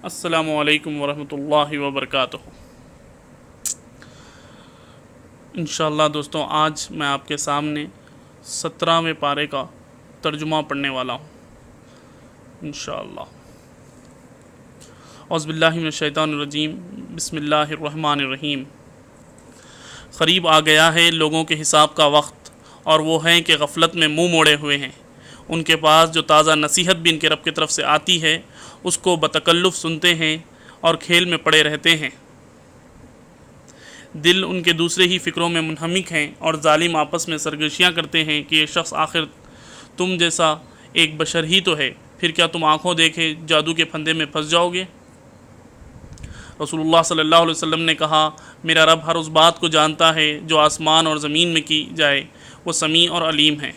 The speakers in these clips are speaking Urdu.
السلام علیکم ورحمۃ اللہ وبرکاتہ۔ انشاءاللہ دوستوں، آج میں آپ کے سامنے 17ویں پارے کا ترجمہ پڑھنے والا ہوں انشاءاللہ۔ اعوذ باللہ من الشیطان الرجیم، بسم اللہ الرحمن الرحیم۔ قریب آ گیا ہے لوگوں کے حساب کا وقت، اور وہ ہیں کہ غفلت میں منہ موڑے ہوئے ہیں۔ ان کے پاس جو تازہ نصیحت بھی ان کے رب کی طرف سے آتی ہے، اس کو بتکلف سنتے ہیں اور کھیل میں پڑے رہتے ہیں۔ دل ان کے دوسرے ہی فکروں میں منہمک ہیں، اور ظالم آپس میں سرگوشیاں کرتے ہیں کہ یہ شخص آخر تم جیسا ایک بشر ہی تو ہے، پھر کیا تم آنکھوں دیکھے جادو کے پھندے میں پھنس جاؤ گے؟ رسول اللہ صلی اللہ علیہ وسلم نے کہا، میرا رب ہر اس بات کو جانتا ہے جو آسمان اور زمین میں کی جائے، وہ سمیع اور علیم ہے۔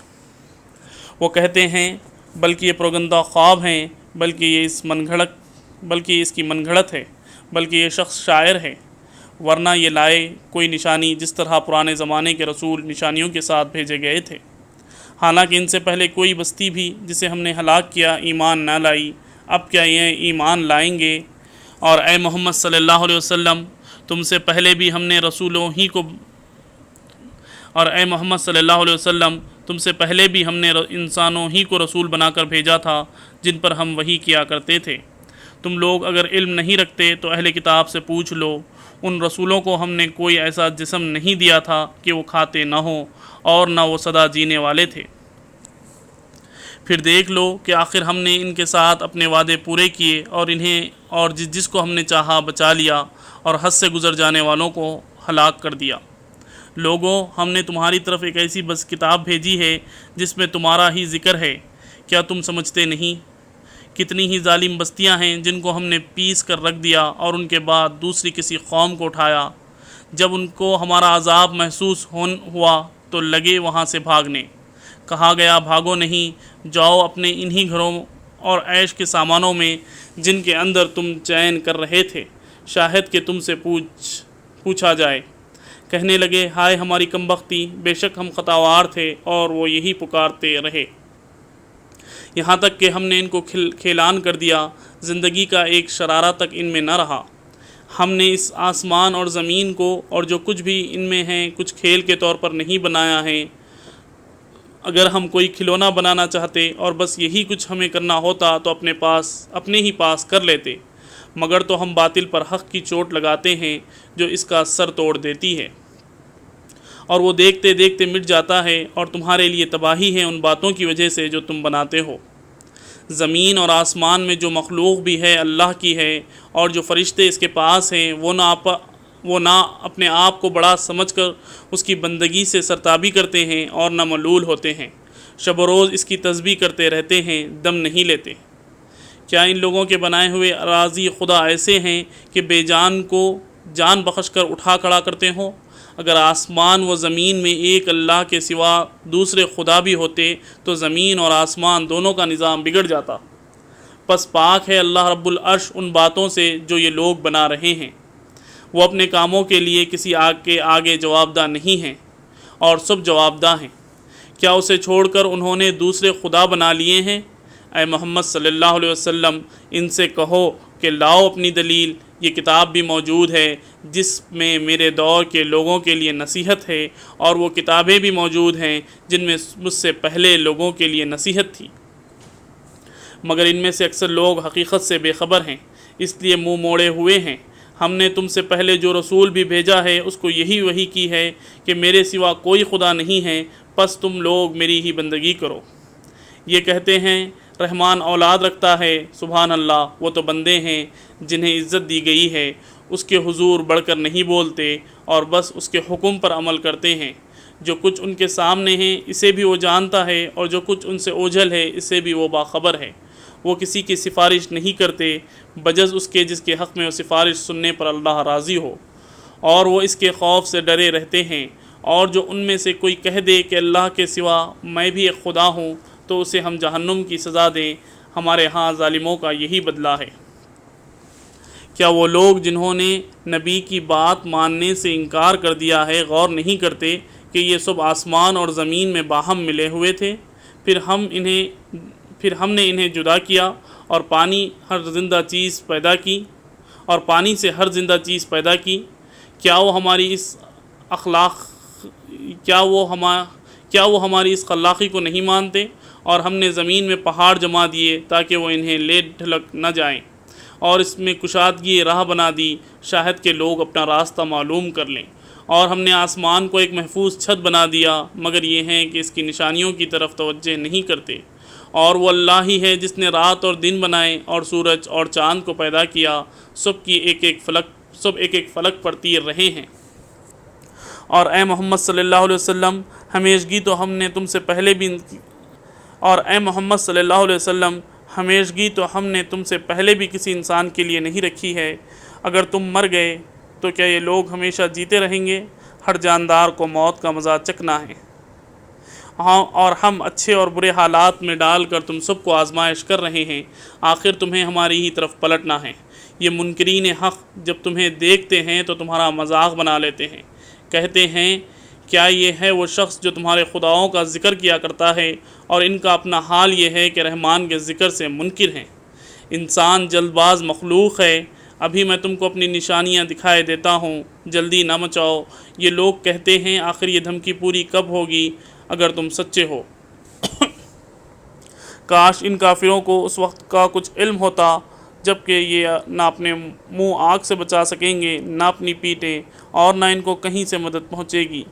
وہ کہتے ہیں بلکہ یہ پروگندہ خواب ہیں، بلکہ یہ اس کی من گھڑت ہے، بلکہ یہ شخص شاعر ہے، ورنہ یہ لائے کوئی نشانی جس طرح پرانے زمانے کے رسول نشانیوں کے ساتھ بھیجے گئے تھے۔ حالانکہ ان سے پہلے کوئی بستی بھی جسے ہم نے ہلاک کیا ایمان نہ لائی، اب کیا یہ ایمان لائیں گے؟ اور اے محمد صلی اللہ علیہ وسلم، تم سے پہلے بھی ہم نے انسانوں ہی کو رسول بنا کر بھیجا تھا جن پر ہم وحی کیا کرتے تھے۔ تم لوگ اگر علم نہیں رکھتے تو اہل کتاب سے پوچھ لو، ان رسولوں کو ہم نے کوئی ایسا جسم نہیں دیا تھا کہ وہ کھاتے نہ ہوں اور نہ وہ سدا جینے والے تھے۔ پھر دیکھ لو کہ آخر ہم نے ان کے ساتھ اپنے وعدے پورے کیے، اور جس کو ہم نے چاہا بچا لیا، اور حد سے گزر جانے والوں کو ہلاک کر دیا۔ لوگوں، ہم نے تمہاری طرف ایک ایسی بس کتاب بھیجی ہے جس میں تمہارا ہی ذکر ہے، کیا تم سمجھتے نہیں؟ کتنی ہی ظالم بستیاں ہیں جن کو ہم نے پیس کر رکھ دیا، اور ان کے بعد دوسری کسی قوم کو اٹھایا۔ جب ان کو ہمارا عذاب محسوس ہوا تو لگے وہاں سے بھاگنے۔ کہا گیا بھاگو نہیں، جاؤ اپنے انہی گھروں اور عیش کے سامانوں میں جن کے اندر تم چین کر رہے تھے، شاہد کہ تم سے پوچھا جائے۔ کہنے لگے ہائے ہماری کم بختی، بے شک ہم خطاوار تھے، اور وہ یہی پکارتے رہے یہاں تک کہ ہم نے ان کو کھیلان کر دیا، زندگی کا ایک شرارہ تک ان میں نہ رہا۔ ہم نے اس آسمان اور زمین کو اور جو کچھ بھی ان میں ہے کچھ کھیل کے طور پر نہیں بنایا ہے۔ اگر ہم کوئی کھلونا بنانا چاہتے اور بس یہی کچھ ہمیں کرنا ہوتا تو اپنے ہی پاس کر لیتے، مگر تو ہم باطل پر حق کی چوٹ لگاتے ہیں جو اس کا سر توڑ دیتی ہے، اور وہ دیکھتے دیکھتے مٹ جاتا ہے، اور تمہارے لیے تباہی ہے ان باتوں کی وجہ سے جو تم بناتے ہو۔ زمین اور آسمان میں جو مخلوق بھی ہے اللہ کی ہے، اور جو فرشتے اس کے پاس ہیں وہ نہ اپنے آپ کو بڑا سمجھ کر اس کی بندگی سے سرتابی کرتے ہیں اور نہ ملول ہوتے ہیں، شب و روز اس کی تسبیح کرتے رہتے ہیں، دم نہیں لیتے۔ کیا ان لوگوں کے بنائے ہوئے اراضی خدا ایسے ہیں کہ بے جان کو جان بخش کر اٹھا کھڑا کرتے ہوں؟ اگر آسمان و زمین میں ایک اللہ کے سوا دوسرے خدا بھی ہوتے تو زمین اور آسمان دونوں کا نظام بگڑ جاتا۔ پس پاک ہے اللہ رب العرش ان باتوں سے جو یہ لوگ بنا رہے ہیں۔ وہ اپنے کاموں کے لیے کسی کے آگے جواب دہ نہیں ہیں، اور سب جواب دہ ہیں۔ کیا اسے چھوڑ کر انہوں نے دوسرے خدا بنا لیے ہیں؟ اے محمد صلی اللہ علیہ وسلم، ان سے کہو کہ لاؤ اپنی دلیل، یہ کتاب بھی موجود ہے جس میں میرے دور کے لوگوں کے لیے نصیحت ہے، اور وہ کتابیں بھی موجود ہیں جن میں مجھ سے پہلے لوگوں کے لیے نصیحت تھی، مگر ان میں سے اکثر لوگ حقیقت سے بے خبر ہیں، اس لیے منہ موڑے ہوئے ہیں۔ ہم نے تم سے پہلے جو رسول بھی بھیجا ہے اس کو یہی وحی کی ہے کہ میرے سوا کوئی خدا نہیں ہے، پس تم لوگ میری ہی بندگی کرو۔ یہ کہتے ہیں رحمان اولاد رکھتا ہے، سبحان اللہ، وہ تو بندے ہیں جنہیں عزت دی گئی ہے، اس کے حضور بڑھ کر نہیں بولتے، اور بس اس کے حکم پر عمل کرتے ہیں۔ جو کچھ ان کے سامنے ہے اسے بھی وہ جانتا ہے، اور جو کچھ ان سے اوجھل ہے اسے بھی وہ باخبر ہے۔ وہ کسی کی سفارش نہیں کرتے بجز اس کے جس کے حق میں وہ سفارش سننے پر اللہ راضی ہو، اور وہ اس کے خوف سے ڈرے رہتے ہیں۔ اور جو ان میں سے کوئی کہہ دے کہ اللہ کے سوا میں بھی ایک خدا ہوں تو اسے ہم جہنم کی سزا دیں، ہمارے ہاں ظالموں کا یہی بدلہ ہے۔ کیا وہ لوگ جنہوں نے نبی کی بات ماننے سے انکار کر دیا ہے غور نہیں کرتے کہ یہ سب آسمان اور زمین میں باہم ملے ہوئے تھے؟ پھر ہم نے انہیں جدا کیا اور پانی ہر زندہ چیز پیدا کی اور پانی سے ہر زندہ چیز پیدا کی، کیا وہ ہماری اس خلاقی کو نہیں مانتے؟ اور ہم نے زمین میں پہاڑ جما دیے تاکہ وہ انہیں لے ڈھلک نہ جائیں، اور اس میں کشادگی راہ بنا دی شاہد کے لوگ اپنا راستہ معلوم کر لیں، اور ہم نے آسمان کو ایک محفوظ چھت بنا دیا، مگر یہ ہیں کہ اس کی نشانیوں کی طرف توجہ نہیں کرتے۔ اور وہ اللہ ہی ہے جس نے رات اور دن بنائے اور سورج اور چاند کو پیدا کیا، سب ایک ایک فلک پر تیر رہے ہیں۔ اور اے محمد صلی اللہ علیہ وسلم، ہمیشگی تو ہم نے تم سے پہلے بھی کسی انسان کے لیے نہیں رکھی ہے۔ اگر تم مر گئے تو کیا یہ لوگ ہمیشہ جیتے رہیں گے؟ ہر جاندار کو موت کا مزہ چکھنا ہے، اور ہم اچھے اور برے حالات میں ڈال کر تم سب کو آزمائش کر رہے ہیں، آخر تمہیں ہماری ہی طرف پلٹنا ہے۔ یہ منکرین حق جب تمہیں دیکھتے ہیں تو تمہارا مذاق بنا لیتے ہیں، کہتے ہیں کیا یہ ہے وہ شخص جو تمہارے خداؤں کا ذکر کیا کرتا ہے، اور ان کا اپنا حال یہ ہے کہ رحمان کے ذکر سے منکر ہیں۔ انسان جلد باز مخلوق ہے، ابھی میں تم کو اپنی نشانیاں دکھائے دیتا ہوں، جلدی نہ مچاؤ۔ یہ لوگ کہتے ہیں آخر یہ دھمکی پوری کب ہوگی اگر تم سچے ہو؟ کاش ان کافروں کو اس وقت کا کچھ علم ہوتا جب کہ یہ نہ اپنے منہ آگ سے بچا سکیں گے، نہ اپنی پیٹیں، اور نہ ان کو کہیں سے مدد پہنچے گی۔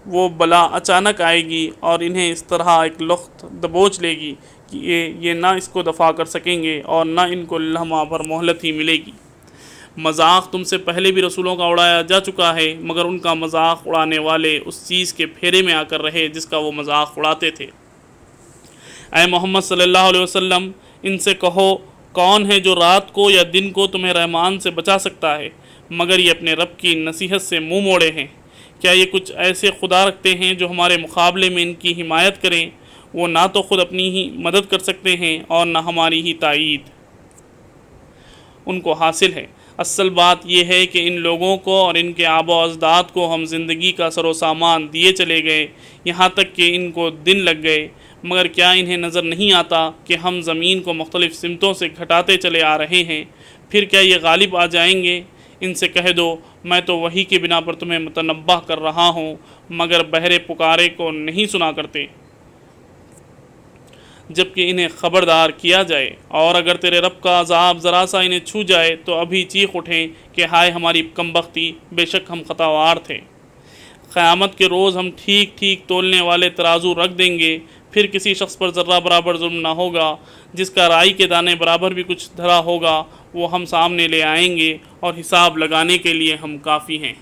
وہ بلا اچانک آئے گی اور انہیں اس طرح ایک لخت دبوچ لے گی کہ یہ نہ اس کو دفاع کر سکیں گے اور نہ ان کو لمحہ بھر مہلت ہی ملے گی۔ مذاق تم سے پہلے بھی رسولوں کا اڑایا جا چکا ہے، مگر ان کا مذاق اڑانے والے اس چیز کے پھیرے میں آ کر رہے جس کا وہ مذاق اڑاتے تھے۔ اے محمد صلی اللہ علیہ وسلم، ان سے کہو کون ہے جو رات کو یا دن کو تمہیں رحمان سے بچا سکتا ہے مگر یہ اپنے رب کی نصیحت سے منہ موڑے ہیں؟ کیا یہ کچھ ایسے خدا رکھتے ہیں جو ہمارے مقابلے میں ان کی حمایت کریں؟ وہ نہ تو خود اپنی ہی مدد کر سکتے ہیں اور نہ ہماری ہی تائید ان کو حاصل ہے۔ اصل بات یہ ہے کہ ان لوگوں کو اور ان کے آباء و اجداد کو ہم زندگی کا سر و سامان دیے چلے گئے، یہاں تک کہ ان کو دن لگ گئے، مگر کیا انہیں نظر نہیں آتا کہ ہم زمین کو مختلف سمتوں سے گھٹاتے چلے آ رہے ہیں؟ پھر کیا یہ غالب آ جائیں گے؟ ان سے کہہ دو میں تو وحی کی بنا پر تمہیں متنبہ کر رہا ہوں، مگر بہرے پکارے کو نہیں سنا کرتے جبکہ انہیں خبردار کیا جائے۔ اور اگر تیرے رب کا عذاب ذرا سا انہیں چھو جائے تو ابھی چیخ اٹھیں کہ ہائے ہماری کم بختی، بے شک ہم خطاوار تھے۔ قیامت کے روز ہم ٹھیک ٹھیک تولنے والے ترازو رکھ دیں گے، پھر کسی شخص پر ذرہ برابر ظلم نہ ہوگا۔ جس کا رائی کے دانے برابر بھی کچھ دھرا ہوگا وہ ہم سامنے لے آئیں گے، اور حساب لگانے کے لیے ہم کافی ہیں۔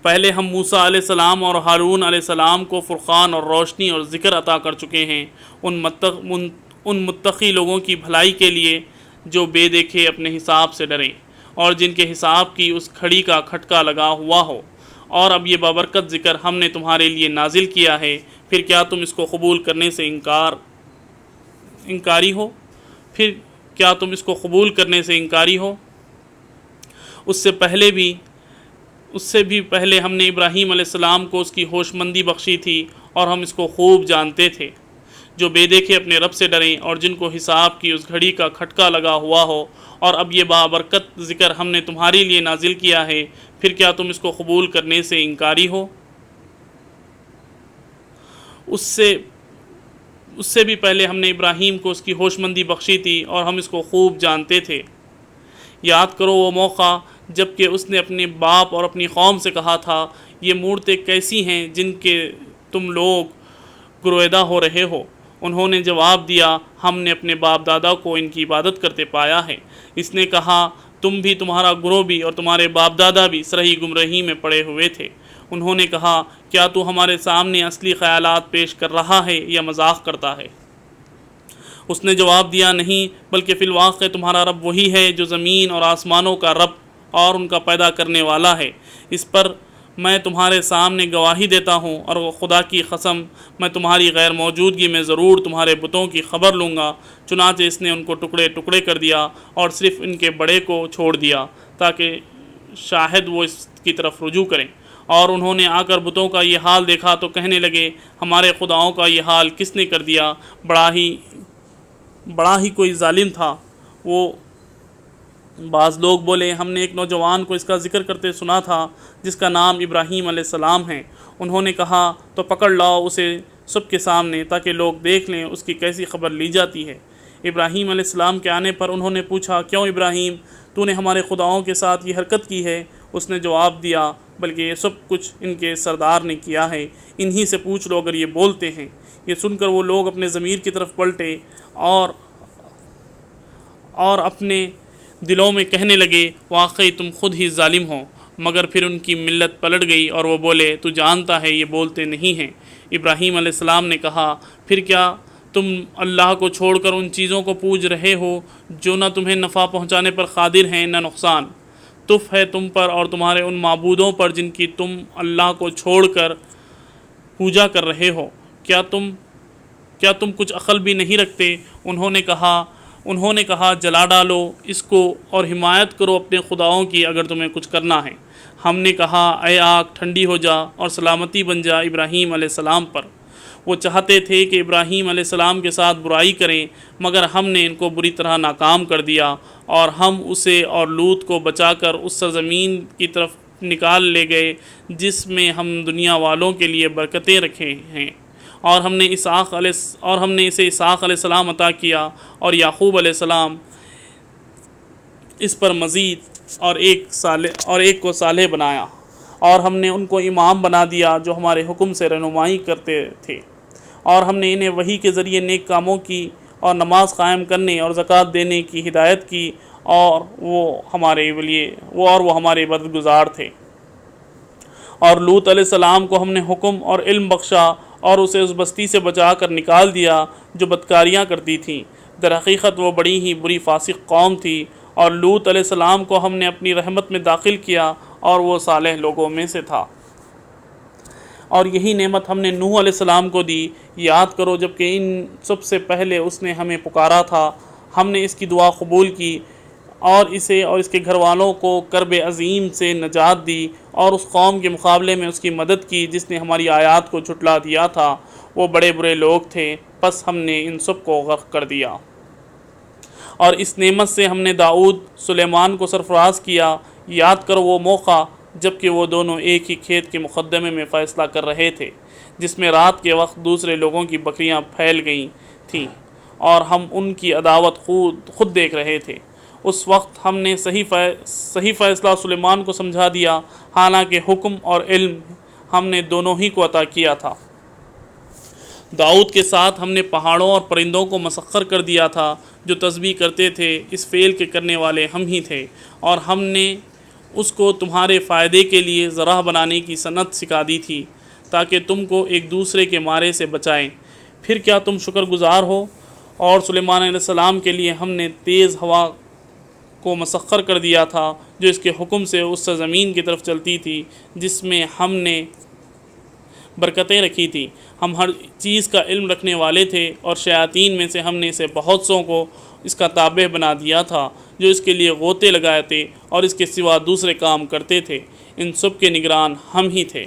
پہلے ہم موسیٰ علیہ السلام اور ہارون علیہ السلام کو فرقان اور روشنی اور ذکر عطا کر چکے ہیں، ان متقی لوگوں کی بھلائی کے لیے جو بے دیکھے اپنے حساب سے ڈریں اور جن کے حساب کی اس گھڑی کا کھٹکا لگا ہوا ہو۔ اور اب یہ بابرکت ذکر ہم نے تمہارے لیے نازل کیا ہے، پھر کیا تم اس کو قبول کرنے سے انکاری ہو؟ اس سے بھی پہلے ہم نے ابراہیم علیہ السلام کو اس کی ہوش مندی بخشی تھی، اور ہم اس کو خوب جانتے تھے۔ جو بے دیکھے اپنے رب سے ڈریں اور جن کو حساب کی اس گھڑی کا کھٹکا لگا ہوا ہو۔ اور اب یہ بابرکت ذکر ہم نے تمہارے لیے نازل کیا ہے، پھر کیا تم اس کو قبول کرنے سے انکاری ہو؟ اس سے بھی پہلے ہم نے ابراہیم کو اس کی ہوش مندی بخشی تھی، اور ہم اس کو خوب جانتے تھے۔ یاد کرو وہ موقع جب کہ اس نے اپنے باپ اور اپنی قوم سے کہا تھا یہ مورتیں کیسی ہیں جن کے تم لوگ گرویدہ ہو رہے ہو؟ انہوں نے جواب دیا ہم نے اپنے باپ دادا کو ان کی عبادت کرتے پایا ہے۔ اس نے کہا تم بھی، تمہارا گروہ بھی اور تمہارے باپ دادا بھی سرہی گمراہی میں پڑے ہوئے تھے۔ انہوں نے کہا کیا تو ہمارے سامنے اصلی خیالات پیش کر رہا ہے یا مذاق کرتا ہے؟ اس نے جواب دیا نہیں، بلکہ فی الواقع تمہارا رب وہی ہے جو زمین اور آسمانوں کا رب اور ان کا پیدا کرنے والا ہے۔ اس پر میں تمہارے سامنے گواہی دیتا ہوں، اور خدا کی قسم میں تمہاری غیر موجودگی میں ضرور تمہارے بتوں کی خبر لوں گا۔ چنانچہ اس نے ان کو ٹکڑے ٹکڑے کر دیا اور صرف ان کے بڑے کو چھوڑ دیا تاکہ شاہد وہ اس کی طرف رجوع کریں۔ اور انہوں نے آ کر بتوں کا یہ حال دیکھا تو کہنے لگے ہمارے خداؤں کا یہ حال کس نے کر دیا، بڑا ہی کوئی ظالم تھا۔ وہ بعض لوگ بولے ہم نے ایک نوجوان کو اس کا ذکر کرتے سنا تھا جس کا نام ابراہیم علیہ السلام ہے۔ انہوں نے کہا تو پکڑ لاؤ اسے سب کے سامنے تاکہ لوگ دیکھ لیں اس کی کیسی خبر لی جاتی ہے۔ ابراہیم علیہ السلام کے آنے پر انہوں نے پوچھا کیوں ابراہیم تو نے ہمارے خداؤں کے ساتھ یہ حرکت کی ہے؟ اس نے جواب دیا بلکہ یہ سب کچھ ان کے سردار نے کیا ہے، انہی سے پوچھ لو اگر یہ بولتے ہیں۔ یہ سن کر وہ لوگ اپنے ضمیر کی طرف پلٹے اور اپنے دلوں میں کہنے لگے واقعی تم خود ہی ظالم ہو۔ مگر پھر ان کی ملت پلٹ گئی اور وہ بولے تو جانتا ہے یہ بولتے نہیں ہیں۔ ابراہیم علیہ السلام نے کہا پھر کیا تم اللہ کو چھوڑ کر ان چیزوں کو پوج رہے ہو جو نہ تمہیں نفع پہنچانے پر قادر ہیں نہ نقصان؟ تف ہے تم پر اور تمہارے ان معبودوں پر جن کی تم اللہ کو چھوڑ کر پوجا کر رہے ہو۔ کیا تم کچھ عقل بھی نہیں رکھتے؟ انہوں نے کہا جلا ڈالو اس کو اور حمایت کرو اپنے خداؤں کی اگر تمہیں کچھ کرنا ہے۔ ہم نے کہا اے آگ ٹھنڈی ہو جا اور سلامتی بن جا ابراہیم علیہ السلام پر۔ وہ چاہتے تھے کہ ابراہیم علیہ السلام کے ساتھ برائی کریں مگر ہم نے ان کو بری طرح ناکام کر دیا اور ہم اسے اور لوط کو بچا کر اس سرزمین کی طرف نکال لے گئے جس میں ہم دنیا والوں کے لیے برکتیں رکھے ہیں، اور ہم نے اسے اسحاق علیہ السلام عطا کیا اور یعقوب علیہ السلام اس پر مزید اور ایک کو صالح بنایا، اور ہم نے ان کو امام بنا دیا جو ہمارے حکم سے رہنمائی کرتے تھے، اور ہم نے انہیں وحی کے ذریعے نیک کاموں کی اور نماز قائم کرنے اور زکوٰۃ دینے کی ہدایت کی، اور وہ ہمارے عبادتگزار تھے۔ اور لوط علیہ السلام کو ہم نے حکم اور علم بخشا اور اسے اس بستی سے بچا کر نکال دیا جو بدکاریاں کرتی تھیں۔ در حقیقت وہ بڑی ہی بری فاسق قوم تھی، اور لوط علیہ السلام کو ہم نے اپنی رحمت میں داخل کیا اور وہ صالح لوگوں میں سے تھا۔ اور یہی نعمت ہم نے نوح علیہ السلام کو دی، یاد کرو جبکہ ان سب سے پہلے اس نے ہمیں پکارا تھا، ہم نے اس کی دعا قبول کی اور اسے اور اس کے گھر والوں کو کرب عظیم سے نجات دی، اور اس قوم کے مقابلے میں اس کی مدد کی جس نے ہماری آیات کو جھٹلا دیا تھا۔ وہ بڑے برے لوگ تھے، پس ہم نے ان سب کو غرق کر دیا۔ اور اس نعمت سے ہم نے داؤد سلیمان کو سرفراز کیا، یاد کرو وہ موقع جب کہ وہ دونوں ایک ہی کھیت کے مقدمے میں فیصلہ کر رہے تھے جس میں رات کے وقت دوسرے لوگوں کی بکریاں پھیل گئی تھیں اور ہم ان کی عداوت خود دیکھ رہے تھے۔ اس وقت ہم نے صحیح فیصلہ سلیمان کو سمجھا دیا، حالانکہ حکم اور علم ہم نے دونوں ہی کو عطا کیا تھا۔ داؤد کے ساتھ ہم نے پہاڑوں اور پرندوں کو مسخر کر دیا تھا جو تسبیح کرتے تھے، اس فعل کے کرنے والے ہم ہی تھے، اور ہم نے اس کو تمہارے فائدے کے لیے ذرا بنانے کی صنعت سکھا دی تھی تاکہ تم کو ایک دوسرے کے مارے سے بچائیں۔ پھر کیا تم شکر گزار ہو؟ اور سلیمان علیہ السلام کے لیے ہم نے تیز ہوا کو مسخر کر دیا تھا جو اس کے حکم سے اس سرزمین کی طرف چلتی تھی جس میں ہم نے برکتیں رکھی تھی۔ ہم ہر چیز کا علم رکھنے والے تھے، اور شیاطین میں سے ہم نے اسے بہت سوں کو اس کا تابع بنا دیا تھا جو اس کے لیے غوطے لگاتے اور اس کے سوا دوسرے کام کرتے تھے۔ ان سب کے نگران ہم ہی تھے۔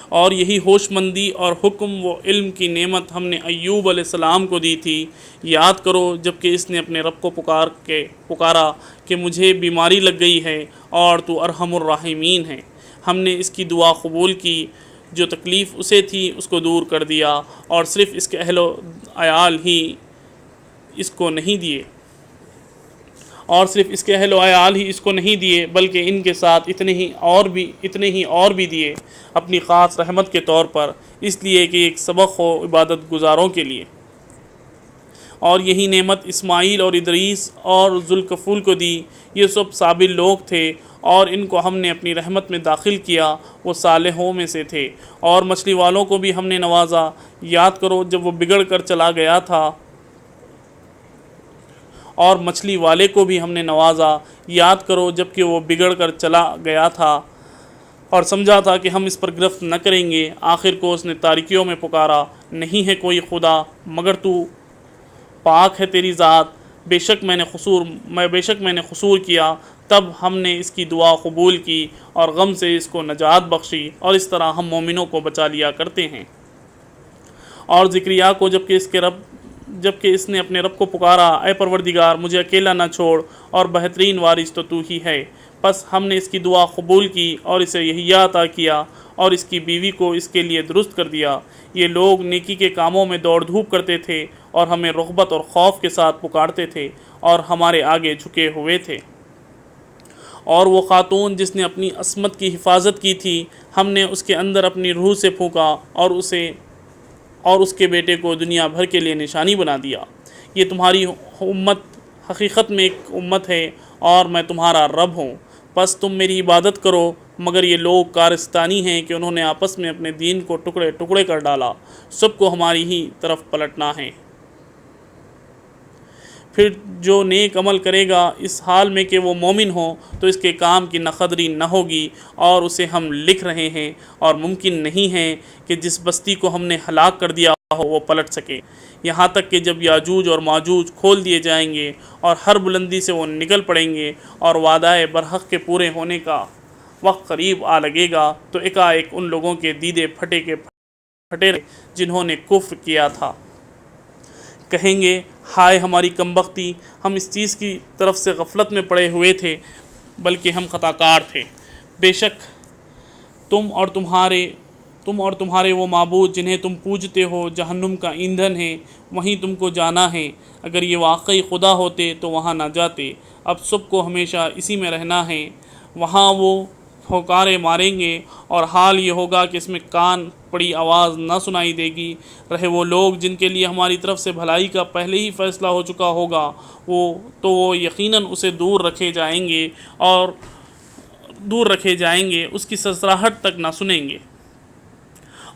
اور یہی ہوش مندی اور حکم و علم کی نعمت ہم نے ایوب علیہ السلام کو دی تھی، یاد کرو جبکہ اس نے اپنے رب کو پکارا کہ مجھے بیماری لگ گئی ہے اور تو ارحم الراحمین ہے۔ ہم نے اس کی دعا قبول کی، جو تکلیف اسے تھی اس کو دور کر دیا، اور صرف اس کے اہل و عیال ہی اس کو نہیں دیے بلکہ ان کے ساتھ اتنے ہی اور بھی دیے اپنی خاص رحمت کے طور پر، اس لیے کہ ایک سبق ہو عبادت گزاروں کے لیے۔ اور یہی نعمت اسماعیل اور ادریس اور ذوالکفل کو دی، یہ سب صابر لوگ تھے اور ان کو ہم نے اپنی رحمت میں داخل کیا، وہ صالحوں میں سے تھے۔ اور مچھلی والوں کو بھی ہم نے نوازا، یاد کرو جب وہ بگڑ کر چلا گیا تھا، اور مچھلی والے کو بھی ہم نے نوازا، یاد کرو جب کہ وہ بگڑ کر چلا گیا تھا اور سمجھا تھا کہ ہم اس پر گرفت نہ کریں گے، آخر کو اس نے تاریکیوں میں پکارا، نہیں ہے کوئی خدا مگر تو، پاک ہے تیری ذات، بے شک میں نے قصور کیا۔ تب ہم نے اس کی دعا قبول کی اور غم سے اس کو نجات بخشی، اور اس طرح ہم مومنوں کو بچا لیا کرتے ہیں۔ اور زکریا کو جب کہ اس کے رب جبکہ اس نے اپنے رب کو پکارا، اے پروردگار مجھے اکیلا نہ چھوڑ اور بہترین وارث تو ہی ہے۔ پس ہم نے اس کی دعا قبول کی اور اسے یحییٰ عطا کیا اور اس کی بیوی کو اس کے لیے درست کر دیا۔ یہ لوگ نیکی کے کاموں میں دوڑ دھوپ کرتے تھے اور ہمیں رغبت اور خوف کے ساتھ پکارتے تھے اور ہمارے آگے جھکے ہوئے تھے۔ اور وہ خاتون جس نے اپنی عصمت کی حفاظت کی تھی، ہم نے اس کے اندر اپنی روح سے پھونکا اور اس کے بیٹے کو دنیا بھر کے لیے نشانی بنا دیا۔ یہ تمہاری امت حقیقت میں ایک امت ہے اور میں تمہارا رب ہوں، پس تم میری عبادت کرو۔ مگر یہ لوگ کارستانی ہیں کہ انہوں نے آپس میں اپنے دین کو ٹکڑے ٹکڑے کر ڈالا، سب کو ہماری ہی طرف پلٹنا ہے۔ پھر جو نیک عمل کرے گا اس حال میں کہ وہ مومن ہو تو اس کے کام کی نہ قدری نہ ہوگی، اور اسے ہم لکھ رہے ہیں، اور ممکن نہیں ہے کہ جس بستی کو ہم نے ہلاک کر دیا ہو وہ پلٹ سکے، یہاں تک کہ جب یاجوج اور ماجوج کھول دیے جائیں گے اور ہر بلندی سے وہ نکل پڑیں گے اور وعدہ برحق کے پورے ہونے کا وقت قریب آ لگے گا، تو ایک ان لوگوں کے دیدے پھٹے جنہوں نے کفر کیا تھا کہیں گے، ہائے ہماری کمبختی، ہم اس چیز کی طرف سے غفلت میں پڑے ہوئے تھے، بلکہ ہم خطا کار تھے۔ بے شک تم اور تمہارے وہ معبود جنہیں تم پوجتے ہو جہنم کا ایندھن ہے، وہیں تم کو جانا ہے۔ اگر یہ واقعی خدا ہوتے تو وہاں نہ جاتے، اب سب کو ہمیشہ اسی میں رہنا ہے۔ وہاں وہ پھونکارے ماریں گے اور حال یہ ہوگا کہ اس میں کان پڑی آواز نہ سنائی دے گی۔ رہے وہ لوگ جن کے لیے ہماری طرف سے بھلائی کا پہلے ہی فیصلہ ہو چکا ہوگا، وہ یقیناً اسے دور رکھے جائیں گے، اس کی سرسراہٹ تک نہ سنیں گے،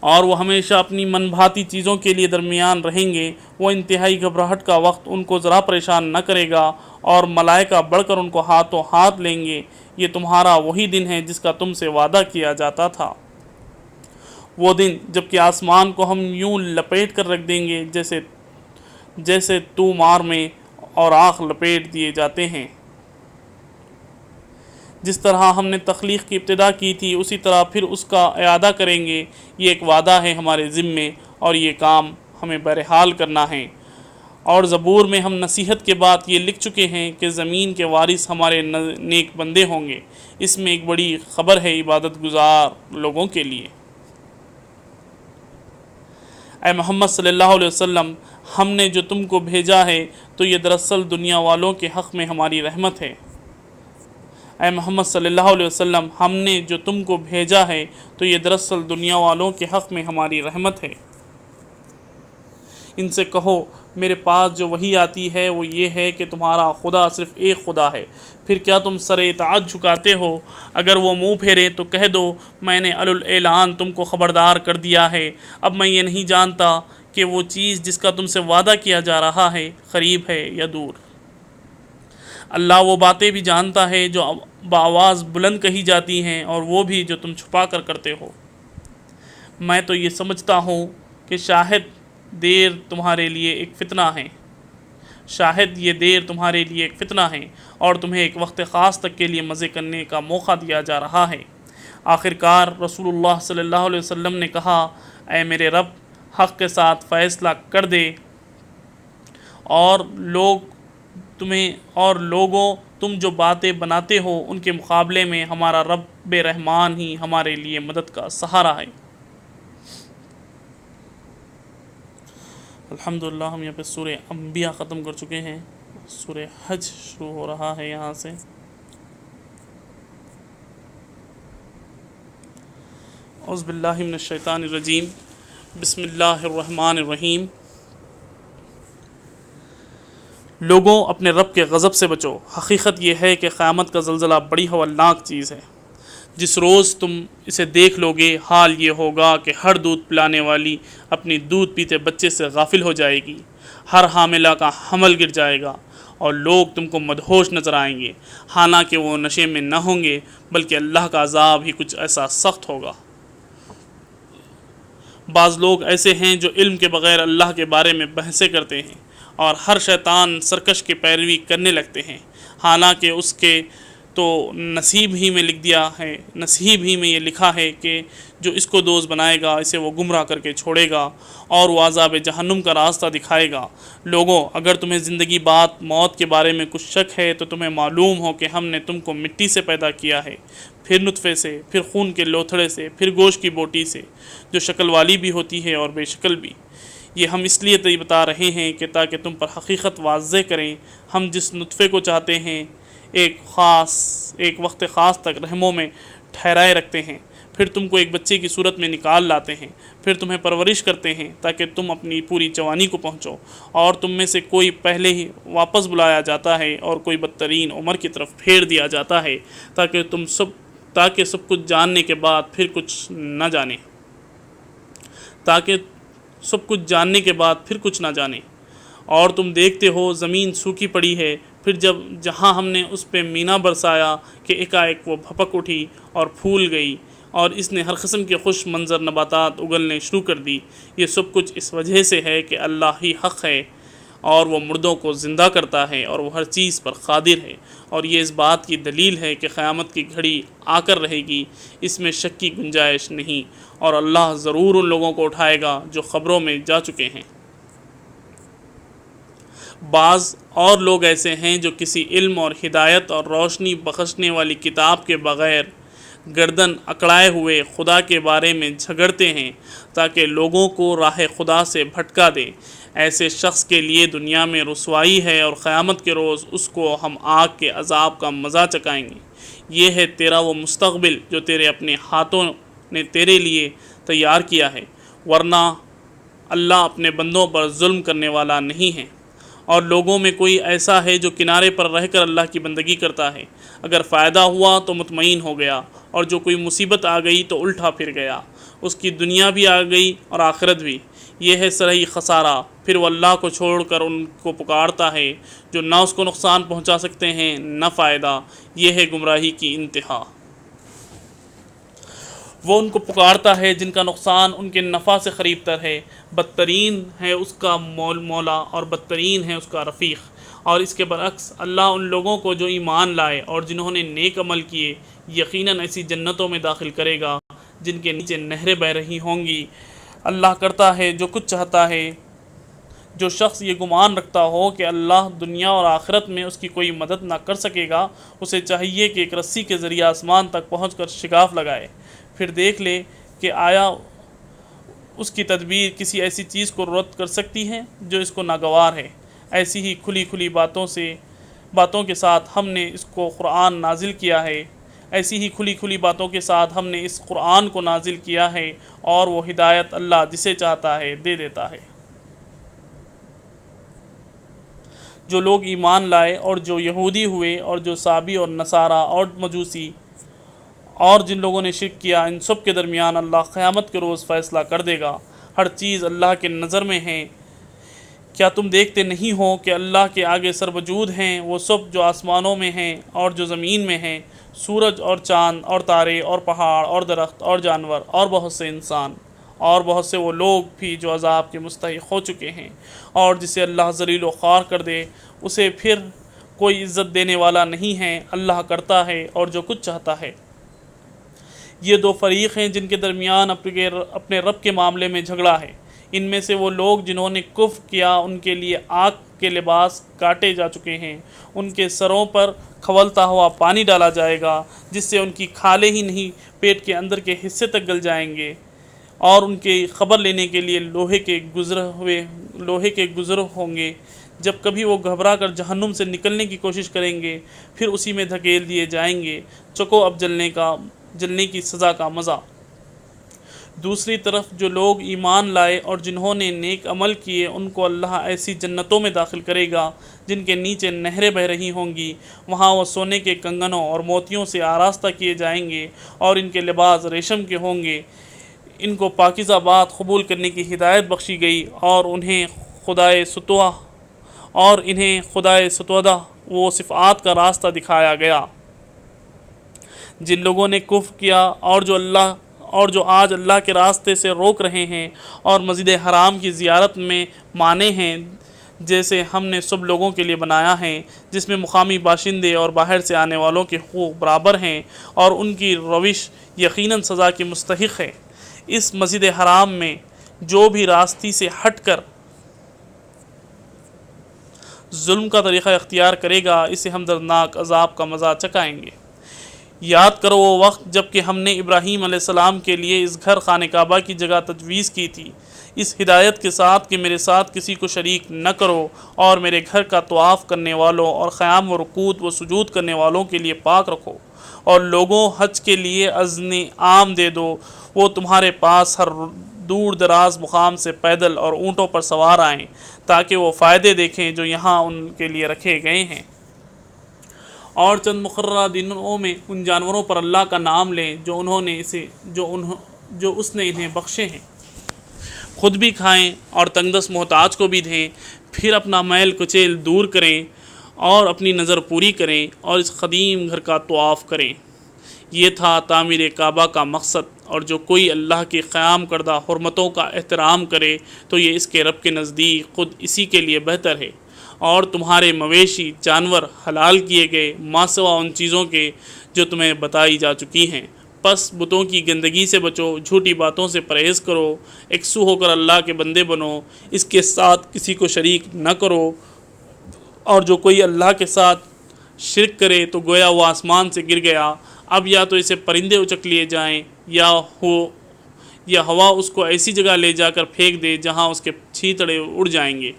اور وہ ہمیشہ اپنی من بھاتی چیزوں کے لیے درمیان رہیں گے۔ وہ انتہائی گھبراہٹ کا وقت ان کو ذرا پریشان نہ کرے گا، اور ملائکہ بڑھ کر ان کو ہاتھوں ہاتھ لیں گے۔ یہ تمہارا وہی دن ہے جس کا تم سے وعدہ کیا جاتا تھا، وہ دن جب کہ آسمان کو ہم یوں لپیٹ کر رکھ دیں گے جیسے مار میں اور آنکھ لپیٹ دیے جاتے ہیں۔ جس طرح ہم نے تخلیق کی ابتدا کی تھی اسی طرح پھر اس کا اعادہ کریں گے۔ یہ ایک وعدہ ہے ہمارے ذمے، اور یہ کام ہمیں بہرحال کرنا ہے۔ اور زبور میں ہم نصیحت کے بعد یہ لکھ چکے ہیں کہ زمین کے وارث ہمارے نیک بندے ہوں گے۔ اس میں ایک بڑی خبر ہے عبادت گزار لوگوں کے لیے۔ اے محمد صلی اللہ علیہ وسلم، ہم نے جو تم کو بھیجا ہے تو یہ دراصل دنیا والوں کے حق میں ہماری رحمت ہے۔ اے محمد صلی اللہ علیہ وسلم، ہم نے جو تم کو بھیجا ہے تو یہ دراصل دنیا والوں کے حق میں ہماری رحمت ہے۔ ان سے کہو، میرے پاس جو وحی آتی ہے وہ یہ ہے کہ تمہارا خدا صرف ایک خدا ہے، پھر کیا تم سر اطاعت جھکاتے ہو؟ اگر وہ منہ پھیرے تو کہہ دو، میں نے الاعلان تم کو خبردار کر دیا ہے۔ اب میں یہ نہیں جانتا کہ وہ چیز جس کا تم سے وعدہ کیا جا رہا ہے قریب ہے یا دور۔ اللہ وہ باتیں بھی جانتا ہے جو بآواز بلند کہی جاتی ہیں اور وہ بھی جو تم چھپا کر کرتے ہو۔ میں تو یہ سمجھتا ہوں کہ شاید یہ دیر تمہارے لیے ایک فتنہ ہے اور تمہیں ایک وقت خاص تک کے لیے مزے کرنے کا موقع دیا جا رہا ہے۔ آخر کار رسول اللہ صلی اللہ علیہ وسلم نے کہا، اے میرے رب، حق کے ساتھ فیصلہ کر دے، اور لوگوں تم جو باتیں بناتے ہو ان کے مقابلے میں ہمارا رب رحمان ہی ہمارے لیے مدد کا سہارا ہے۔ الحمدللہ ہم یہاں پہ سورہ انبیاء ختم کر چکے ہیں، سورہ حج شروع ہو رہا ہے یہاں سے۔ اعوذ باللہ من الشیطان الرجیم، بسم اللہ الرحمن الرحیم۔ لوگوں، اپنے رب کے غضب سے بچو۔ حقیقت یہ ہے کہ قیامت کا زلزلہ بڑی ہولناک چیز ہے۔ جس روز تم اسے دیکھ لو گے، حال یہ ہوگا کہ ہر دودھ پلانے والی اپنی دودھ پیتے بچے سے غافل ہو جائے گی، ہر حاملہ کا حمل گر جائے گا، اور لوگ تم کو مدہوش نظر آئیں گے، حالانکہ وہ نشے میں نہ ہوں گے، بلکہ اللہ کا عذاب ہی کچھ ایسا سخت ہوگا۔ بعض لوگ ایسے ہیں جو علم کے بغیر اللہ کے بارے میں بحثیں کرتے ہیں اور ہر شیطان سرکش کی پیروی کرنے لگتے ہیں، حالانکہ اس کے تو نصیب ہی میں لکھ دیا ہے، نصیب ہی میں یہ لکھا ہے کہ جو اس کو دوست بنائے گا اسے وہ گمراہ کر کے چھوڑے گا اور وہ عذاب جہنم کا راستہ دکھائے گا۔ لوگوں، اگر تمہیں زندگی بعد موت کے بارے میں کچھ شک ہے تو تمہیں معلوم ہو کہ ہم نے تم کو مٹی سے پیدا کیا ہے، پھر نطفے سے، پھر خون کے لوتھڑے سے، پھر گوشت کی بوٹی سے، جو شکل والی بھی ہوتی ہے اور بے شکل بھی۔ یہ ہم اس لیے بتا رہے ہیں کہ تاکہ تم پر حقیقت واضح کریں۔ ہم جس نطفے کو چاہتے ہیں ایک وقت خاص تک رحموں میں ٹھہرائے رکھتے ہیں، پھر تم کو ایک بچے کی صورت میں نکال لاتے ہیں، پھر تمہیں پرورش کرتے ہیں تاکہ تم اپنی پوری جوانی کو پہنچو، اور تم میں سے کوئی پہلے ہی واپس بلایا جاتا ہے اور کوئی بدترین عمر کی طرف پھیر دیا جاتا ہے تاکہ سب کچھ جاننے کے بعد پھر کچھ نہ جانے اور تم دیکھتے ہو زمین سوکھی پڑی ہے، پھر جہاں ہم نے اس پہ مینا برسایا کہ ایک وہ بھپک اٹھی اور پھول گئی، اور اس نے ہر قسم کے خوش منظر نباتات اگلنے شروع کر دی۔ یہ سب کچھ اس وجہ سے ہے کہ اللہ ہی حق ہے، اور وہ مردوں کو زندہ کرتا ہے اور وہ ہر چیز پر قادر ہے، اور یہ اس بات کی دلیل ہے کہ قیامت کی گھڑی آ کر رہے گی، اس میں شک کی گنجائش نہیں، اور اللہ ضرور ان لوگوں کو اٹھائے گا جو قبروں میں جا چکے ہیں۔ بعض اور لوگ ایسے ہیں جو کسی علم اور ہدایت اور روشنی بخشنے والی کتاب کے بغیر گردن اکڑائے ہوئے خدا کے بارے میں جھگڑتے ہیں تاکہ لوگوں کو راہ خدا سے بھٹکا دیں۔ ایسے شخص کے لیے دنیا میں رسوائی ہے، اور قیامت کے روز اس کو ہم آگ کے عذاب کا مزہ چکائیں گے۔ یہ ہے تیرا وہ مستقبل جو تیرے اپنے ہاتھوں نے تیرے لیے تیار کیا ہے، ورنہ اللہ اپنے بندوں پر ظلم کرنے والا نہیں ہے۔ اور لوگوں میں کوئی ایسا ہے جو کنارے پر رہ کر اللہ کی بندگی کرتا ہے، اگر فائدہ ہوا تو مطمئن ہو گیا، اور جو کوئی مصیبت آ گئی تو الٹا پھر گیا، اس کی دنیا بھی آ گئی اور آخرت بھی۔ یہ ہے سرہی خسارہ۔ پھر وہ اللہ کو چھوڑ کر ان کو پکارتا ہے جو نہ اس کو نقصان پہنچا سکتے ہیں نہ فائدہ۔ یہ ہے گمراہی کی انتہا۔ وہ ان کو پکارتا ہے جن کا نقصان ان کے نفع سے قریب تر ہے، بدترین ہے اس کا مولا اور بدترین ہے اس کا رفیق۔ اور اس کے برعکس اللہ ان لوگوں کو جو ایمان لائے اور جنہوں نے نیک عمل کیے یقیناً ایسی جنتوں میں داخل کرے گا جن کے نیچے نہریں بہہ رہی ہوں گی۔ اللہ کرتا ہے جو کچھ چاہتا ہے۔ جو شخص یہ گمان رکھتا ہو کہ اللہ دنیا اور آخرت میں اس کی کوئی مدد نہ کر سکے گا، اسے چاہیے کہ ایک رسی کے ذریعے آسمان تک پہنچ کر شگاف لگائے، پھر دیکھ لے کہ آیا اس کی تدبیر کسی ایسی چیز کو رد کر سکتی ہے جو اس کو ناگوار ہے۔ ایسی ہی کھلی باتوں کے ساتھ ہم نے اس کو قرآن نازل کیا ہے، ایسی ہی کھلی باتوں کے ساتھ ہم نے اس قرآن کو نازل کیا ہے، اور وہ ہدایت اللہ جسے چاہتا ہے دے دیتا ہے۔ جو لوگ ایمان لائے اور جو یہودی ہوئے اور جو صابی اور نصارہ اور مجوسی اور جن لوگوں نے شرک کیا، ان سب کے درمیان اللہ قیامت کے روز فیصلہ کر دے گا۔ ہر چیز اللہ کے نظر میں ہے۔ کیا تم دیکھتے نہیں ہو کہ اللہ کے آگے سربجود ہیں وہ سب جو آسمانوں میں ہیں اور جو زمین میں ہیں، سورج اور چاند اور تارے اور پہاڑ اور درخت اور جانور اور بہت سے انسان اور بہت سے وہ لوگ بھی جو عذاب کے مستحق ہو چکے ہیں، اور جسے اللہ ذلیل و خوار کر دے اسے پھر کوئی عزت دینے والا نہیں ہے۔ اللہ کرتا ہے اور جو کچھ چاہتا ہے۔ یہ دو فریق ہیں جن کے درمیان اپنے رب کے معاملے میں جھگڑا ہے۔ ان میں سے وہ لوگ جنہوں نے کفر کیا ان کے لیے آگ کے لباس کاٹے جا چکے ہیں، ان کے سروں پر کھولتا ہوا پانی ڈالا جائے گا جس سے ان کی کھالیں ہی نہیں پیٹ کے اندر کے حصے تک گل جائیں گے، اور ان کی خبر لینے کے لیے لوہے کے گزر ہوں گے۔ جب کبھی وہ گھبرا کر جہنم سے نکلنے کی کوشش کریں گے پھر اسی میں دھکیل دیے جائیں گے۔ چکو اب جلنے کی سزا کا مزہ۔ دوسری طرف جو لوگ ایمان لائے اور جنہوں نے نیک عمل کیے ان کو اللہ ایسی جنتوں میں داخل کرے گا جن کے نیچے نہریں بہہ رہی ہوں گی، وہاں وہ سونے کے کنگنوں اور موتیوں سے آراستہ کیے جائیں گے، اور ان کے لباس ریشم کے ہوں گے۔ ان کو پاکیزہ بات قبول کرنے کی ہدایت بخشی گئی، اور انہیں خدائے ستودہ وہ صفات کا راستہ دکھایا گیا۔ جن لوگوں نے کفر کیا اور جو آج اللہ کے راستے سے روک رہے ہیں اور مسجد حرام کی زیارت میں مانے ہیں، جیسے ہم نے سب لوگوں کے لیے بنایا ہے، جس میں مقامی باشندے اور باہر سے آنے والوں کے حقوق برابر ہیں، اور ان کی روش یقیناً سزا کی مستحق ہے۔ اس مسجد حرام میں جو بھی راستی سے ہٹ کر ظلم کا طریقہ اختیار کرے گا، اسے ہم دردناک عذاب کا مزہ چکھائیں گے۔ یاد کرو وہ وقت جب کہ ہم نے ابراہیم علیہ السلام کے لیے اس گھر خانہ کعبہ کی جگہ تجویز کی تھی، اس ہدایت کے ساتھ کہ میرے ساتھ کسی کو شریک نہ کرو، اور میرے گھر کا طواف کرنے والوں اور قیام و رکوع و سجود کرنے والوں کے لیے پاک رکھو، اور لوگوں حج کے لیے اذن عام دے دو، وہ تمہارے پاس ہر دور دراز مقام سے پیدل اور اونٹوں پر سوار آئیں، تاکہ وہ فائدے دیکھیں جو یہاں ان کے لیے رکھے گئے ہیں، اور چند مقررہ دنوں میں ان جانوروں پر اللہ کا نام لیں جو اس نے انہیں بخشے ہیں، خود بھی کھائیں اور تنگدست محتاج کو بھی دیں، پھر اپنا میل کچیل دور کریں اور اپنی نظر پوری کریں اور اس قدیم گھر کا طواف کریں۔ یہ تھا تعمیر کعبہ کا مقصد، اور جو کوئی اللہ کی قیام کردہ حرمتوں کا احترام کرے تو یہ اس کے رب کے نزدیک خود اسی کے لیے بہتر ہے، اور تمہارے مویشی جانور حلال کیے گئے ما سوا ان چیزوں کے جو تمہیں بتائی جا چکی ہیں۔ پس بتوں کی گندگی سے بچو، جھوٹی باتوں سے پرہیز کرو، یکسو ہو کر اللہ کے بندے بنو، اس کے ساتھ کسی کو شریک نہ کرو، اور جو کوئی اللہ کے ساتھ شرک کرے تو گویا وہ آسمان سے گر گیا، اب یا تو اسے پرندے اچک لیے جائیں یا ہوا اس کو ایسی جگہ لے جا کر پھینک دے جہاں اس کے چھیتڑے اڑ جائیں گے۔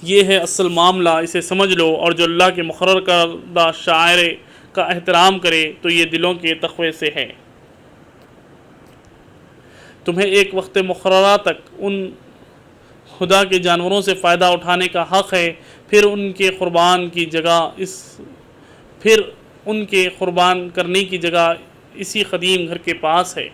یہ ہے اصل معاملہ، اسے سمجھ لو، اور جو اللہ کے مقرر کردہ شعائر کا احترام کرے تو یہ دلوں کے تقوی سے ہے۔ تمہیں ایک وقت مقررہ تک ان خدا کے جانوروں سے فائدہ اٹھانے کا حق ہے، پھر ان کے قربان کرنے کی جگہ اسی قدیم گھر کے پاس ہے۔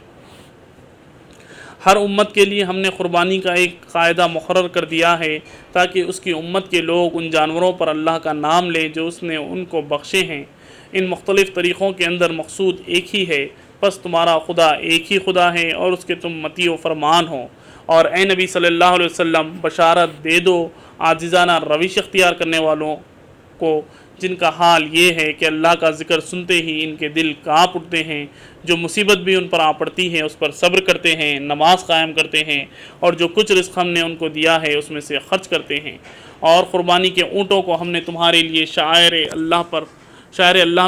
ہر امت کے لیے ہم نے قربانی کا ایک قاعدہ مقرر کر دیا ہے، تاکہ اس کی امت کے لوگ ان جانوروں پر اللہ کا نام لیں جو اس نے ان کو بخشے ہیں۔ ان مختلف طریقوں کے اندر مقصود ایک ہی ہے، پس تمہارا خدا ایک ہی خدا ہے اور اس کے تم مطیع و فرمان ہو۔ اور اے نبی صلی اللہ علیہ وسلم، بشارت دے دو عاجزانہ روش اختیار کرنے والوں کو، جن کا حال یہ ہے کہ اللہ کا ذکر سنتے ہی ان کے دل کانپ اٹھتے ہیں، جو مصیبت بھی ان پر آ پڑتی ہے اس پر صبر کرتے ہیں، نماز قائم کرتے ہیں، اور جو کچھ رزق ہم نے ان کو دیا ہے اس میں سے خرچ کرتے ہیں۔ اور قربانی کے اونٹوں کو ہم نے تمہارے لیے شعائر اللہ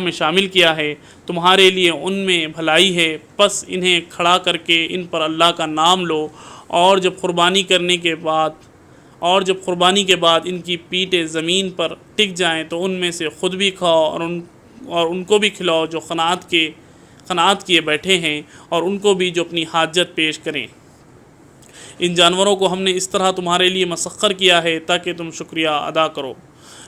میں شامل کیا ہے، تمہارے لیے ان میں بھلائی ہے، پس انہیں کھڑا کر کے ان پر اللہ کا نام لو، اور جب قربانی کے بعد ان کی پیٹیں زمین پر ٹک جائیں تو ان میں سے خود بھی کھاؤ اور ان کو بھی کھلاؤ جو قناعت کیے بیٹھے ہیں، اور ان کو بھی جو اپنی حاجت پیش کریں۔ ان جانوروں کو ہم نے اس طرح تمہارے لیے مسخر کیا ہے تاکہ تم شکریہ ادا کرو۔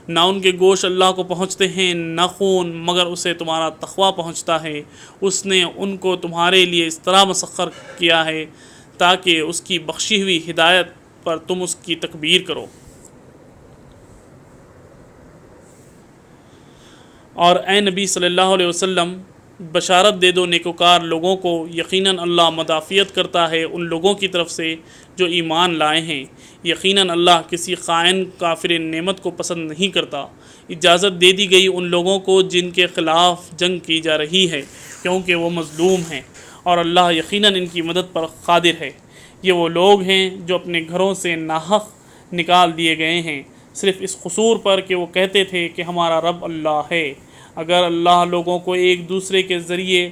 نہ ان کے گوشت اللہ کو پہنچتے ہیں، نہ خون، مگر اسے تمہارا تقویٰ پہنچتا ہے۔ اس نے ان کو تمہارے لیے اس طرح مسخر کیا ہے تاکہ اس کی بخشی ہوئی ہدایت پر تم اس کی تکبیر کرو۔ اور اے نبی صلی اللہ علیہ وسلم، بشارت دے دو نیکوکار لوگوں کو، یقیناً اللہ مدافعت کرتا ہے ان لوگوں کی طرف سے جو ایمان لائے ہیں، یقیناً اللہ کسی خائن کافر نعمت کو پسند نہیں کرتا۔ اجازت دے دی گئی ان لوگوں کو جن کے خلاف جنگ کی جا رہی ہے، کیونکہ وہ مظلوم ہیں، اور اللہ یقیناً ان کی مدد پر قادر ہے۔ یہ وہ لوگ ہیں جو اپنے گھروں سے ناحق نکال دیے گئے ہیں، صرف اس قصور پر کہ وہ کہتے تھے کہ ہمارا رب اللہ ہے۔ اگر اللہ لوگوں کو ایک دوسرے کے ذریعے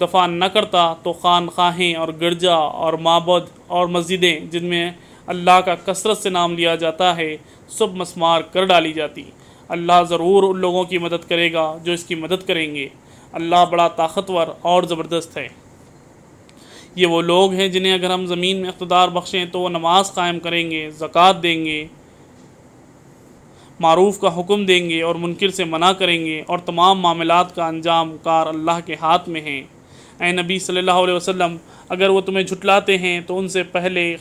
دفع نہ کرتا تو خانقاہیں اور گرجا اور معبد اور مسجدیں جن میں اللہ کا کثرت سے نام لیا جاتا ہے سب مسمار کر ڈالی جاتی۔ اللہ ضرور ان لوگوں کی مدد کرے گا جو اس کی مدد کریں گے، اللہ بڑا طاقتور اور زبردست ہے۔ یہ وہ لوگ ہیں جنہیں اگر ہم زمین میں اقتدار بخشیں تو وہ نماز قائم کریں گے، زکوٰۃ دیں گے، معروف کا حکم دیں گے اور منکر سے منع کریں گے، اور تمام معاملات کا انجام کار اللہ کے ہاتھ میں ہیں۔ اے نبی صلی اللہ علیہ وسلم، اگر وہ تمہیں جھٹلاتے ہیں تو ان سے پہلے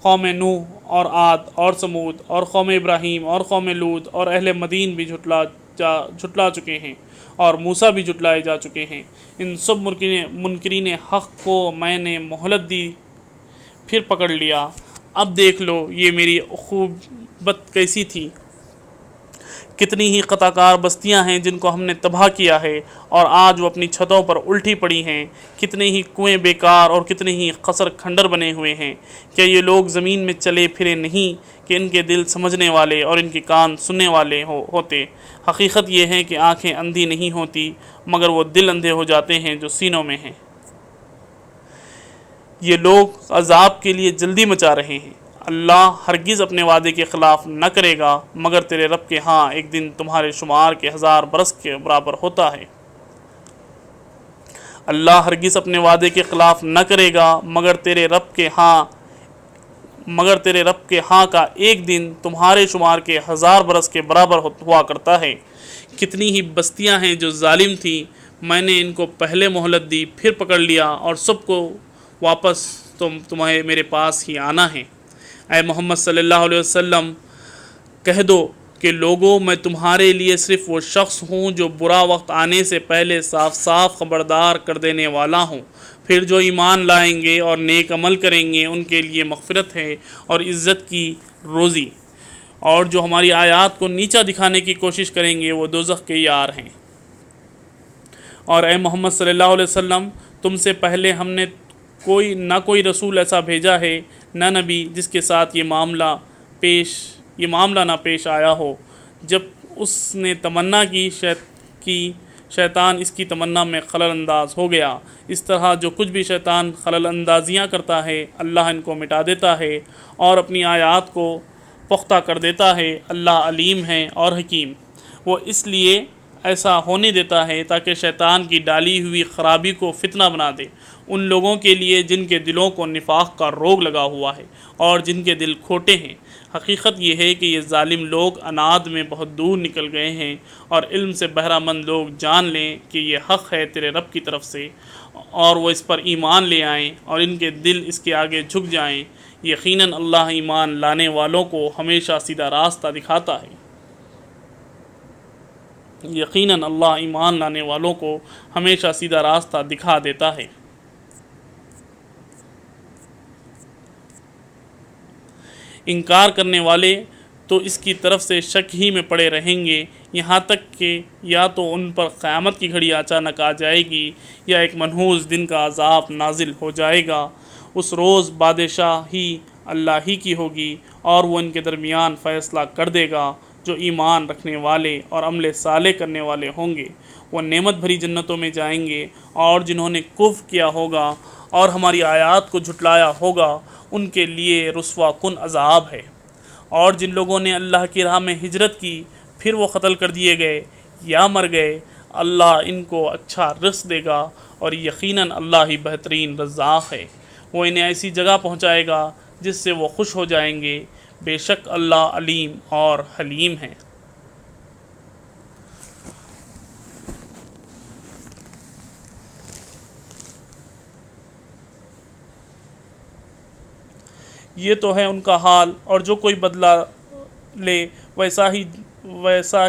قوم نوح اور عاد اور سمود اور قوم ابراہیم اور قوم لوط اور اہل مدین بھی جھٹلا چکے ہیں، اور موسیٰ بھی جھٹلائے جا چکے ہیں۔ ان سب منکرین حق کو میں نے مہلت دی، پھر پکڑ لیا۔ اب دیکھ لو یہ میری اخوت کیسی تھی، کتنی ہی قطع کار بستیاں ہیں جن کو ہم نے تباہ کیا ہے اور آج وہ اپنی چھتوں پر الٹی پڑی ہیں، کتنے ہی کنویں بیکار اور کتنے ہی قصر کھنڈر بنے ہوئے ہیں۔ کیا یہ لوگ زمین میں چلے پھرے نہیں کہ ان کے دل سمجھنے والے اور ان کے کان سننے والے ہوتے؟ حقیقت یہ ہے کہ آنکھیں اندھی نہیں ہوتی مگر وہ دل اندھے ہو جاتے ہیں جو سینوں میں ہیں۔ یہ لوگ عذاب کے لیے جلدی مچا رہے ہیں۔ اللہ ہرگز اپنے وعدے کے خلاف نہ کرے گا مگر تیرے رب کے ہاں ایک دن تمہارے شمار کے 1000 برس کے برابر ہوتا ہے۔ اللہ ہرگز اپنے وعدے کے خلاف نہ کرے گا مگر تیرے رب کے ہاں کا ایک دن تمہارے شمار کے 1000 برس کے برابر ہوا کرتا ہے۔ کتنی ہی بستیاں ہیں جو ظالم تھیں، میں نے ان کو پہلے مہلت دی پھر پکڑ لیا اور سب کو واپس تمہیں میرے پاس ہی آنا ہے۔ اے محمد صلی اللہ علیہ وسلم کہہ دو کہ لوگوں، میں تمہارے لیے صرف وہ شخص ہوں جو برا وقت آنے سے پہلے صاف صاف خبردار کر دینے والا ہوں۔ پھر جو ایمان لائیں گے اور نیک عمل کریں گے ان کے لیے مغفرت ہے اور عزت کی روزی، اور جو ہماری آیات کو نیچا دکھانے کی کوشش کریں گے وہ دوزخ کے یار ہیں۔ اور اے محمد صلی اللہ علیہ وسلم، تم سے پہلے ہم نے نہ کوئی رسول ایسا بھیجا ہے نہ نبی جس کے ساتھ یہ معاملہ نہ پیش آیا ہو۔ جب اس نے تمنا کی شیطان اس کی تمنا میں خلل انداز ہو گیا۔ اس طرح جو کچھ بھی شیطان خلل اندازیاں کرتا ہے اللہ ان کو مٹا دیتا ہے اور اپنی آیات کو پختہ کر دیتا ہے۔ اللہ علیم ہے اور حکیم۔ وہ اس لیے ایسا ہونے دیتا ہے تاکہ شیطان کی ڈالی ہوئی خرابی کو فتنہ بنا دے ان لوگوں کے لیے جن کے دلوں کو نفاق کا روگ لگا ہوا ہے اور جن کے دل کھوٹے ہیں۔ حقیقت یہ ہے کہ یہ ظالم لوگ عناد میں بہت دور نکل گئے ہیں، اور علم سے بہرہ مند لوگ جان لیں کہ یہ حق ہے تیرے رب کی طرف سے، اور وہ اس پر ایمان لے آئیں اور ان کے دل اس کے آگے جھک جائیں۔ یقیناً اللہ ایمان لانے والوں کو ہمیشہ سیدھا راستہ دکھاتا ہے۔ یقیناً اللہ ایمان لانے والوں کو ہمیشہ سیدھا راستہ دکھا دیتا ہے۔ انکار کرنے والے تو اس کی طرف سے شک ہی میں پڑے رہیں گے، یہاں تک کہ یا تو ان پر قیامت کی گھڑی اچانک آ جائے گی یا ایک منحوس دن کا عذاب نازل ہو جائے گا۔ اس روز بادشاہی اللہ ہی کی ہوگی اور وہ ان کے درمیان فیصلہ کر دے گا۔ جو ایمان رکھنے والے اور عمل صالح کرنے والے ہوں گے وہ نعمت بھری جنتوں میں جائیں گے، اور جنہوں نے کفر کیا ہوگا اور ہماری آیات کو جھٹلایا ہوگا ان کے لیے رسوا کن عذاب ہے۔ اور جن لوگوں نے اللہ کی راہ میں ہجرت کی پھر وہ قتل کر دیے گئے یا مر گئے، اللہ ان کو اچھا رزق دے گا، اور یقیناً اللہ ہی بہترین رزاق ہے۔ وہ انہیں ایسی جگہ پہنچائے گا جس سے وہ خوش ہو جائیں گے، بے شک اللہ علیم اور حلیم ہے۔ یہ تو ہے ان کا حال، اور جو کوئی بدلہ لے ویسا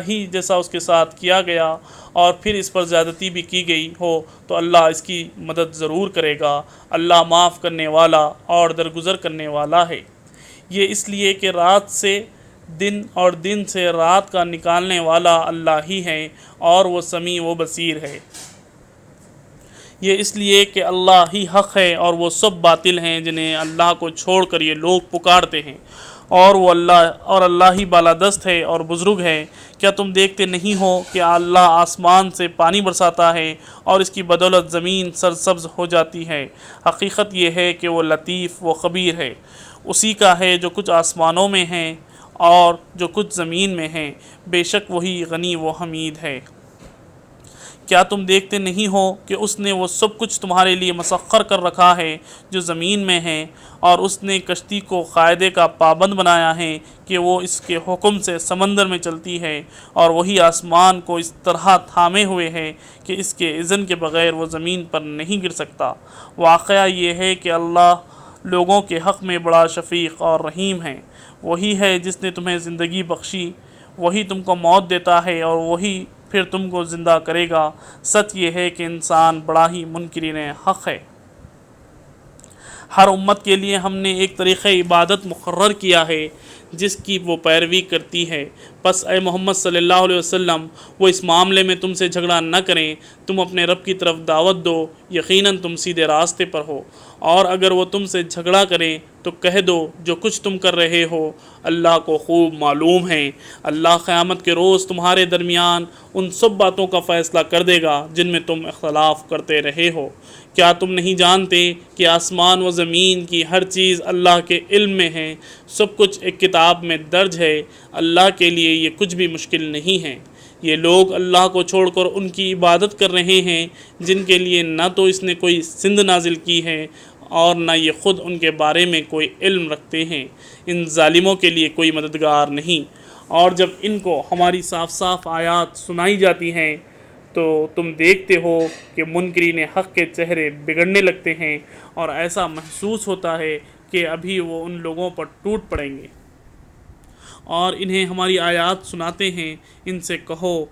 ہی جیسا اس کے ساتھ کیا گیا اور پھر اس پر زیادتی بھی کی گئی ہو تو اللہ اس کی مدد ضرور کرے گا۔ اللہ معاف کرنے والا اور درگزر کرنے والا ہے۔ یہ اس لیے کہ رات سے دن اور دن سے رات کا نکالنے والا اللہ ہی ہے، اور وہ سمیع و بصیر ہے۔ یہ اس لیے کہ اللہ ہی حق ہے اور وہ سب باطل ہیں جنہیں اللہ کو چھوڑ کر یہ لوگ پکارتے ہیں، اور اللہ ہی بالادست ہے اور بزرگ ہے۔ کیا تم دیکھتے نہیں ہو کہ اللہ آسمان سے پانی برساتا ہے اور اس کی بدولت زمین سرسبز ہو جاتی ہے؟ حقیقت یہ ہے کہ وہ لطیف و خبیر ہے۔ اسی کا ہے جو کچھ آسمانوں میں ہیں اور جو کچھ زمین میں ہیں، بے شک وہی غنی و حمید ہے۔ کیا تم دیکھتے نہیں ہو کہ اس نے وہ سب کچھ تمہارے لیے مسخر کر رکھا ہے جو زمین میں ہے، اور اس نے کشتی کو قاعدے کا پابند بنایا ہے کہ وہ اس کے حکم سے سمندر میں چلتی ہے، اور وہی آسمان کو اس طرح تھامے ہوئے ہے کہ اس کے اذن کے بغیر وہ زمین پر نہیں گر سکتا۔ واقعہ یہ ہے کہ اللہ لوگوں کے حق میں بڑا شفیق اور رحیم ہے۔ وہی ہے جس نے تمہیں زندگی بخشی، وہی تم کو موت دیتا ہے اور وہی پھر تم کو زندہ کرے گا۔ سچ یہ ہے کہ انسان بڑا ہی منکرین حق ہے۔ ہر امت کے لیے ہم نے ایک طریقہ عبادت مقرر کیا ہے جس کی وہ پیروی کرتی ہے۔ پس اے محمد صلی اللہ علیہ وسلم، وہ اس معاملے میں تم سے جھگڑا نہ کریں، تم اپنے رب کی طرف دعوت دو، یقیناً تم سیدھے راستے پر ہو۔ اور اگر وہ تم سے جھگڑا کریں تو کہہ دو جو کچھ تم کر رہے ہو اللہ کو خوب معلوم ہے۔ اللہ قیامت کے روز تمہارے درمیان ان سب باتوں کا فیصلہ کر دے گا جن میں تم اختلاف کرتے رہے ہو۔ کیا تم نہیں جانتے کہ آسمان و زمین کی ہر چیز اللہ کے علم میں ہے، سب کچھ ایک کتاب میں درج ہے۔ اللہ کے لیے یہ کچھ بھی مشکل نہیں ہے۔ یہ لوگ اللہ کو چھوڑ کر ان کی عبادت کر رہے ہیں جن کے لیے نہ تو اس نے کوئی سند نازل کی ہے اور نہ یہ خود ان کے بارے میں کوئی علم رکھتے ہیں۔ ان ظالموں کے لیے کوئی مددگار نہیں۔ اور جب ان کو ہماری صاف صاف آیات سنائی جاتی ہیں تو تم دیکھتے ہو کہ منکرین حق کے چہرے بگڑنے لگتے ہیں اور ایسا محسوس ہوتا ہے کہ ابھی وہ ان لوگوں پر ٹوٹ پڑیں گے۔ اور انہیں ہماری آیات سناتے ہیں، ان سے کہو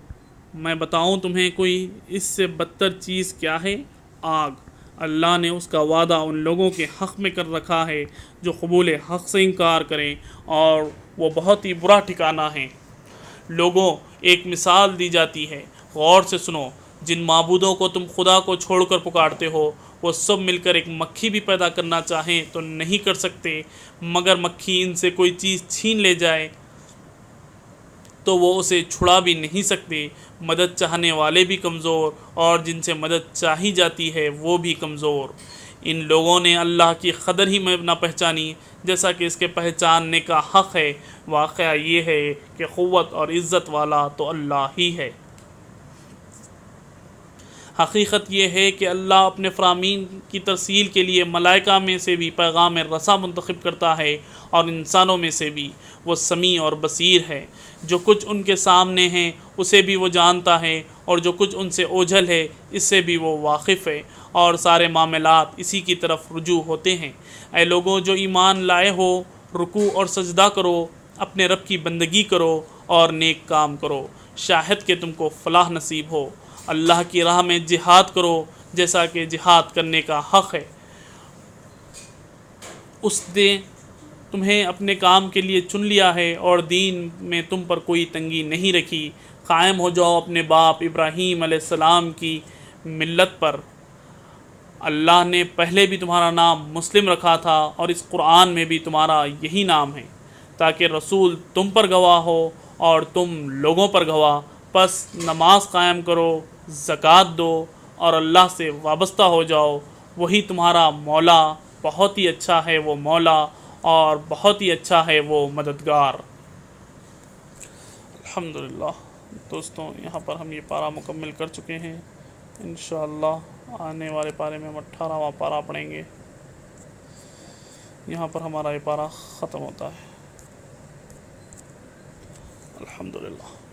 میں بتاؤں تمہیں کوئی اس سے بدتر چیز کیا ہے؟ آگ۔ اللہ نے اس کا وعدہ ان لوگوں کے حق میں کر رکھا ہے جو قبول حق سے انکار کریں، اور وہ بہت ہی برا ٹھکانہ ہے۔ لوگوں، ایک مثال دی جاتی ہے، غور سے سنو۔ جن معبودوں کو تم خدا کو چھوڑ کر پکارتے ہو وہ سب مل کر ایک مکھی بھی پیدا کرنا چاہیں تو نہیں کر سکتے، مگر مکھی ان سے کوئی چیز چھین لے جائے تو وہ اسے چھڑا بھی نہیں سکتے۔ مدد چاہنے والے بھی کمزور اور جن سے مدد چاہی جاتی ہے وہ بھی کمزور۔ ان لوگوں نے اللہ کی قدر ہی نہ پہچانی جیسا کہ اس کے پہچاننے کا حق ہے۔ واقعہ یہ ہے کہ قوت اور عزت والا تو اللہ ہی ہے۔ حقیقت یہ ہے کہ اللہ اپنے فرامین کی ترسیل کے لیے ملائکہ میں سے بھی پیغام رساں منتخب کرتا ہے اور انسانوں میں سے بھی۔ وہ سمیع اور بصیر ہے۔ جو کچھ ان کے سامنے ہے اسے بھی وہ جانتا ہے، اور جو کچھ ان سے اوجھل ہے اس سے بھی وہ واقف ہے، اور سارے معاملات اسی کی طرف رجوع ہوتے ہیں۔ اے لوگوں جو ایمان لائے ہو، رکوع اور سجدہ کرو، اپنے رب کی بندگی کرو اور نیک کام کرو، شاہد کہ تم کو فلاح نصیب ہو۔ اللہ کی راہ میں جہاد کرو جیسا کہ جہاد کرنے کا حق ہے۔ اس نے تمہیں اپنے کام کے لیے چن لیا ہے اور دین میں تم پر کوئی تنگی نہیں رکھی۔ قائم ہو جاؤ اپنے باپ ابراہیم علیہ السلام کی ملت پر۔ اللہ نے پہلے بھی تمہارا نام مسلم رکھا تھا اور اس قرآن میں بھی تمہارا یہی نام ہے، تاکہ رسول تم پر گواہ ہو اور تم لوگوں پر گواہ۔ پس نماز قائم کرو، زکوٰۃ دو اور اللہ سے وابستہ ہو جاؤ، وہی تمہارا مولا، بہت ہی اچھا ہے وہ مولا اور بہت ہی اچھا ہے وہ مددگار۔ الحمدللہ دوستوں، یہاں پر ہم یہ پارہ مکمل کر چکے ہیں۔ انشاءاللہ آنے والے پارے میں ہم 18واں پارہ پڑھیں گے۔ یہاں پر ہمارا یہ پارہ ختم ہوتا ہے۔ الحمدللہ۔